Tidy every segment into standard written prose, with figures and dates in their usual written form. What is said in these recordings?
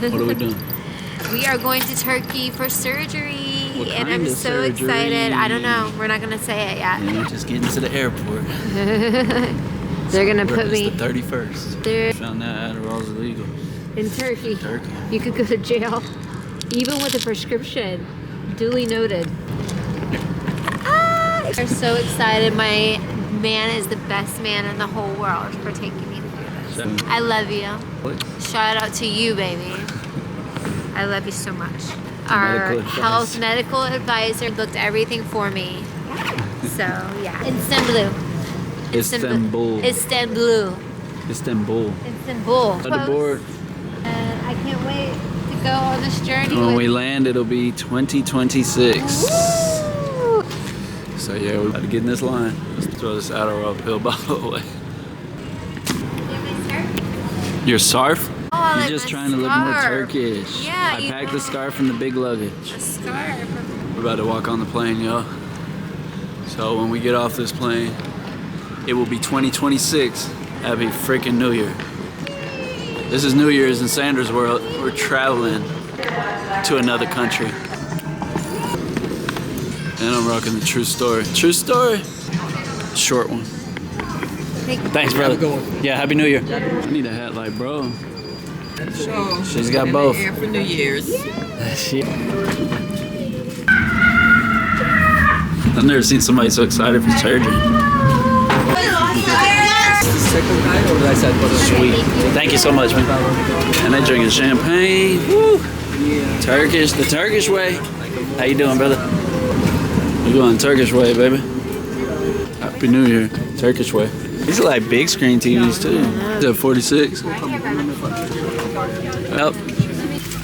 What are we doing? We are going to Turkey for surgery, What and kind I'm of so surgery? excited. I don't know. We're not gonna say it yet. Yeah, just getting to the airport. They're gonna put It's me the 31st. They're- Found out Adderall's illegal. in Turkey. Turkey. You could go to jail, even with a prescription. Duly noted. I'm so excited. My man is the best man in the whole world for taking me to do this. I love you. Shout out to you, baby. I love you so much. Our medical advisor booked everything for me. So yeah, Istanbul. Istanbul. Istanbul. Istanbul. Istanbul. On the board. And I can't wait to go on this journey. When with we land, it'll be 2026. Woo! So yeah, we're about to get in this line. Let's throw this Adderall pill bottle away. Your scarf? Oh, You're like just my trying to look more scarf. Turkish. Yeah, I packed the scarf in the big luggage. A scarf. We're about to walk on the plane, y'all. So when we get off this plane, it will be 2026. Happy freaking New Year. This is New Year's in Sanders World. We're traveling to another country. And I'm rocking the true story. True story? Short one. Thanks, brother. Yeah, Happy New Year. I need a hat like bro. So, She's got both. Here for New Year's. I've never seen somebody so excited for surgery. Sweet. Thank you so much, man. And they drinking champagne. Woo. Turkish, the Turkish way. How you doing, brother? We're going Turkish way, baby. Happy New Year. Turkish way. These are like big screen TVs too. Is that 46? Yep.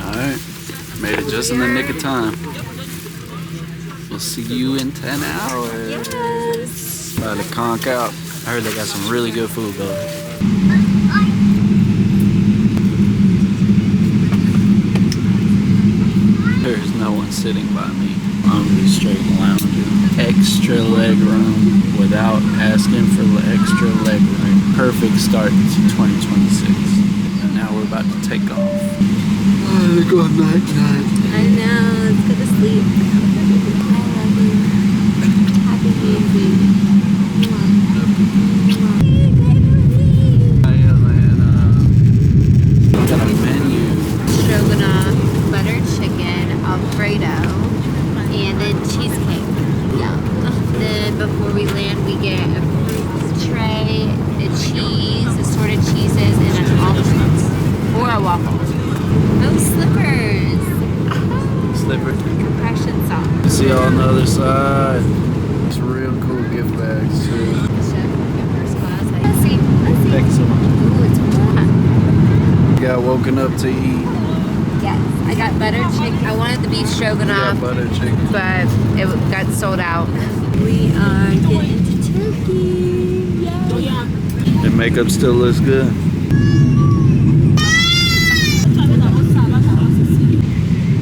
Alright. Made it just in the nick of time. We'll see you in 10 hours. Yes. About to conk out. I heard they got some really good food though. There's no one sitting by me. I'm just straight lounging. Extra leg room without asking for extra leg room. Perfect start to 2026. And now we're about to take off. Good night, night. I know. Let's go to sleep. I love you. Happy New Year, baby. Got a menu. Stroganoff, butter chicken, Alfredo, and then cheesecake. Yum. Then before we land, we get a fruit tray, the cheese, assorted cheeses, and an omelet or a waffle. No slippers. Slippers. Compression socks. See y'all on the other side. It's real cool gift bags too. First class. Let's see. Thank you so much. Ooh, it's warm. Got woken up to eat. Yes, I got butter chicken. I wanted the beef stroganoff, Butter chicken. but it got sold out. We are getting to Turkey. Yay. The makeup still looks good.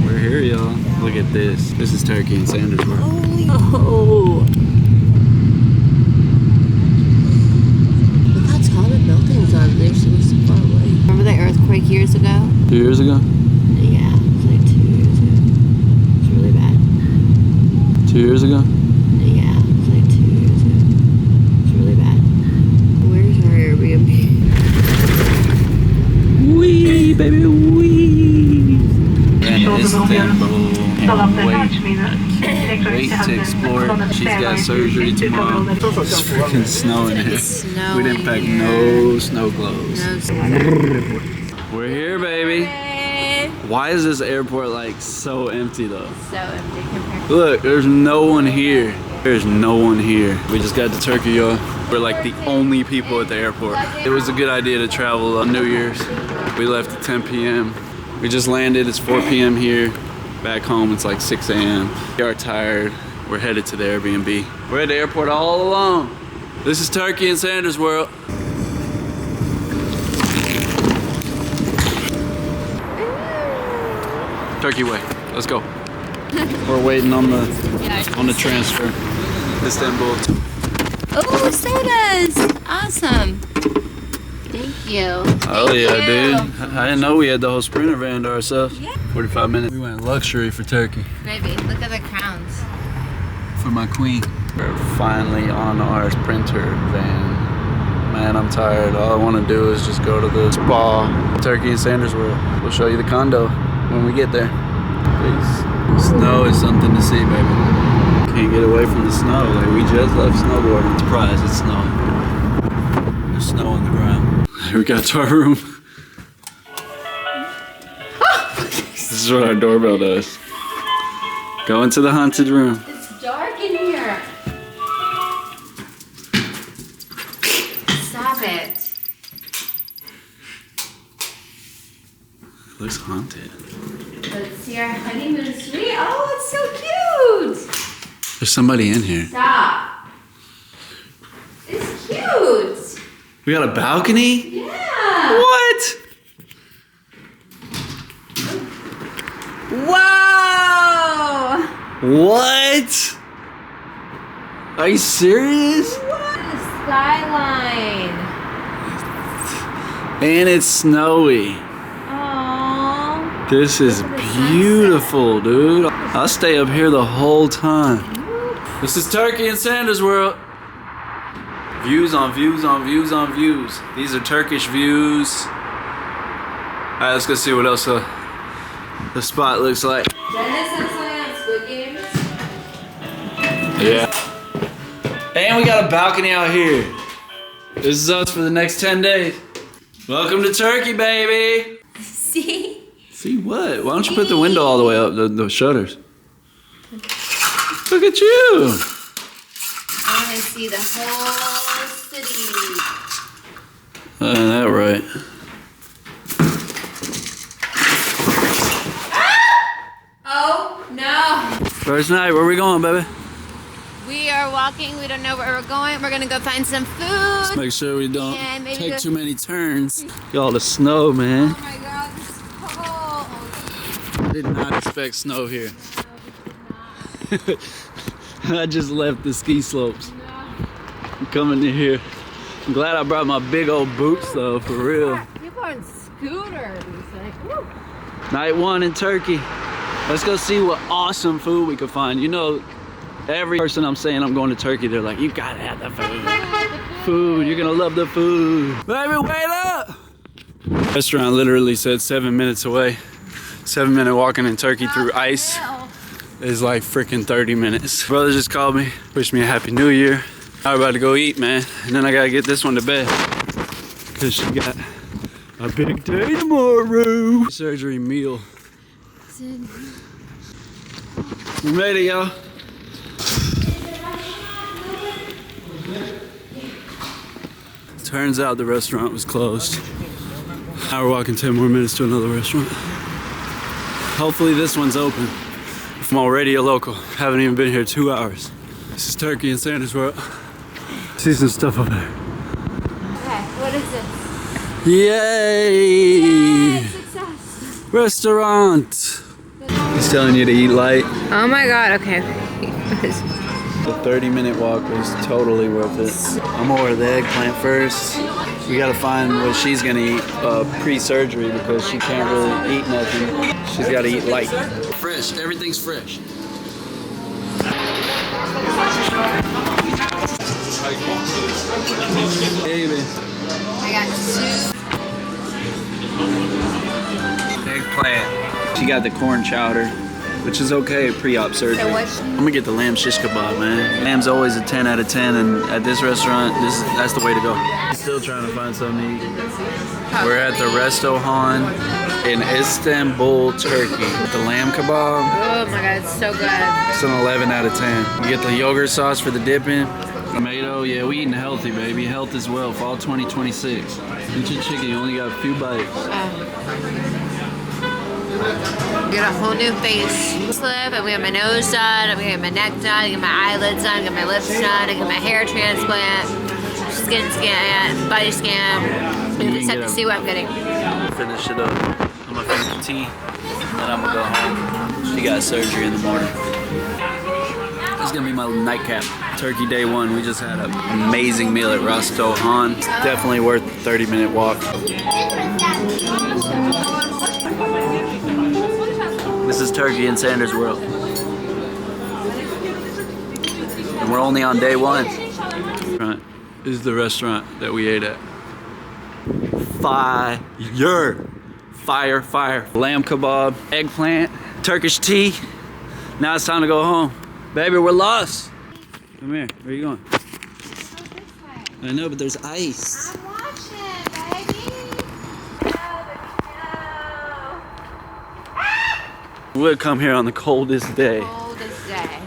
We're here, y'all. Look at this. This is Turkey in Sanders World. Oh. Look how tall the buildings are. They're so far away. Remember the earthquake years ago? 2 years ago? Yeah, it was like 2 years ago. It's really bad. 2 years ago? Yeah, it was like 2 years ago. It's really bad. Where's our Airbnb? Wee, baby, wee. And Istanbul. Wait to explore. She's got surgery tomorrow. It's freaking snowing here. We didn't pack no snow clothes. We're here, baby. Why is this airport like so empty though? So empty compared. Look, there's no one here. There's no one here. We just got to Turkey, y'all. We're like the only people at the airport. It was a good idea to travel on New Year's. We left at 10 p.m. We just landed, it's 4 p.m. here. Back home, it's like 6 a.m. We are tired. We're headed to the Airbnb. We're at the airport all alone. This is Turkey in Sanders World. Turkey way. Let's go. We're waiting on the transfer. Istanbul. Oh, sodas! Awesome. Thank you. Oh Thank yeah, you. dude. I didn't know we had the whole Sprinter van to ourselves. Yeah. 45 minutes. We went luxury for Turkey. Baby, look at the crowns. For my queen. We're finally on our Sprinter van. Man, I'm tired. All I want to do is just go to the spa, Turkey and Sanders World. We'll show you the condo when we get there. Peace. Snow is something to see, baby. Can't get away from the snow. Like, we just left snowboarding. Surprise, it's snowing. There's snow on the ground. We got to our room. This is what our doorbell does. Go into the haunted room. It's dark in here. Stop it. It looks haunted. Let's see our honeymoon suite. Oh, it's so cute. There's somebody in here. Stop. It's cute. We got a balcony? Yeah. What? Whoa. What? Are you serious? What a skyline. And it's snowy. Aww. This is beautiful, dude. I'll stay up here the whole time. This is Turkey and Sanders World. Views on views on views on views. These are Turkish views. Alright, let's go see what else the spot looks like. Dennis has something on Squid Games. Yeah. And we got a balcony out here. This is us for the next 10 days. Welcome to Turkey, baby. See? See what? Why don't you put the window all the way up, the shutters? Look at you. I want to see the whole city. That right. Oh, no. First night, where we going, baby? We are walking. We don't know where we're going. We're going to go find some Let's food. make sure we don't Yeah, maybe take go- too many turns. Look at all the snow, man. Oh, my God. This is cold. I did not expect snow here. I just left the ski slopes. I'm coming to here. I'm glad I brought my big old boots though, for real. People on scooters. Like, woo. Night one in Turkey. Let's go see what awesome food we can find. You know, every person I'm saying I'm going to Turkey, they're like, you gotta have the food. Food, you're gonna love the food. Baby, wait up! Restaurant literally said 7 minutes away. 7-minute walking in Turkey through ice is like freaking 30 minutes. Brother just called me, wished me a happy new year. I'm about to go eat, man. And then I gotta get this one to bed. Cause she got a big day tomorrow. Surgery meal. We made it, y'all. Turns out the restaurant was closed. Now we're walking 10 more minutes to another restaurant. Hopefully this one's open. If I'm already a local, haven't even been here 2 hours. This is Turkey and Sanders World. See some stuff up there. Okay, what is this? Yay! Yay, success. Restaurant! He's telling you to eat light. Oh my God, okay. The 30-minute walk was totally worth it. I'm gonna order the eggplant first. We gotta find what she's gonna eat pre-surgery because she can't really eat nothing. She's gotta eat light. Fresh, everything's fresh. Baby. I got two. Eggplant. She got the corn chowder, which is okay pre-op surgery. So what? I'm gonna get the lamb shish kebab, man. Lamb's always a 10 out of 10, and at this restaurant, that's the way to go. Still trying to find something to eat. We're at the Resto Han in Istanbul, Turkey. The lamb kebab, Oh my God, it's so good. it's an 11 out of 10. You get the yogurt sauce for the dipping. Tomato, yeah, we eating healthy, baby. Health as well, fall 2026. Eat your chicken, you only got a few bites. Get a whole new face. Slip, and we got my nose done, and we got my neck done, I got my eyelids done, I got my lips done, I got my hair transplant, skin scan, body scan. We just have to see what I'm getting. Finish it up. I'm gonna finish the tea, and then I'm gonna go home. She got surgery in the morning. This is gonna be my nightcap. Turkey day one. We just had an amazing meal at Rasto Han. It's definitely worth the 30-minute walk. This is Turkey in Sanders World. And we're only on day one. This is the restaurant that we ate at. Fire. Fire. Lamb kebab, eggplant, Turkish tea. Now it's time to go home. Baby, we're lost. Come here. Where are you going? I know, but there's ice. I'm watching, baby. We would come here on the coldest day. Coldest day.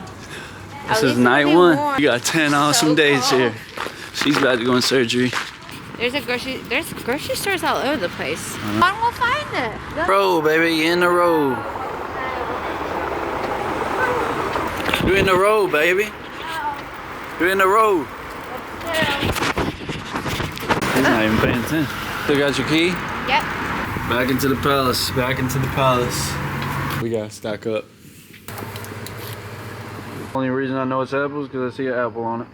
This is night one. You got 10 awesome days here. She's about to go in surgery. There's grocery stores all over the place. I will find it. Row, baby, in the row. You're in the row, baby. You're in the row. He's not even paying attention. Still got your key? Yep. Back into the palace. Back into the palace. We gotta stack up. Only reason I know it's apples is because I see an apple on it.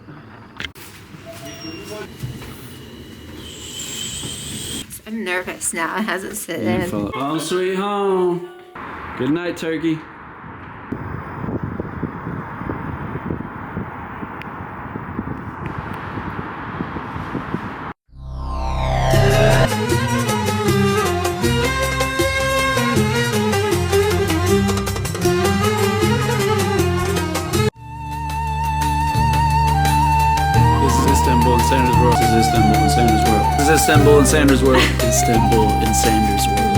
I'm nervous now. It hasn't sit in. Home sweet home. Good night, turkey. Istanbul and Sanders World. This is Istanbul and Sanders World. This is Istanbul and Sanders World. Istanbul and Sanders World.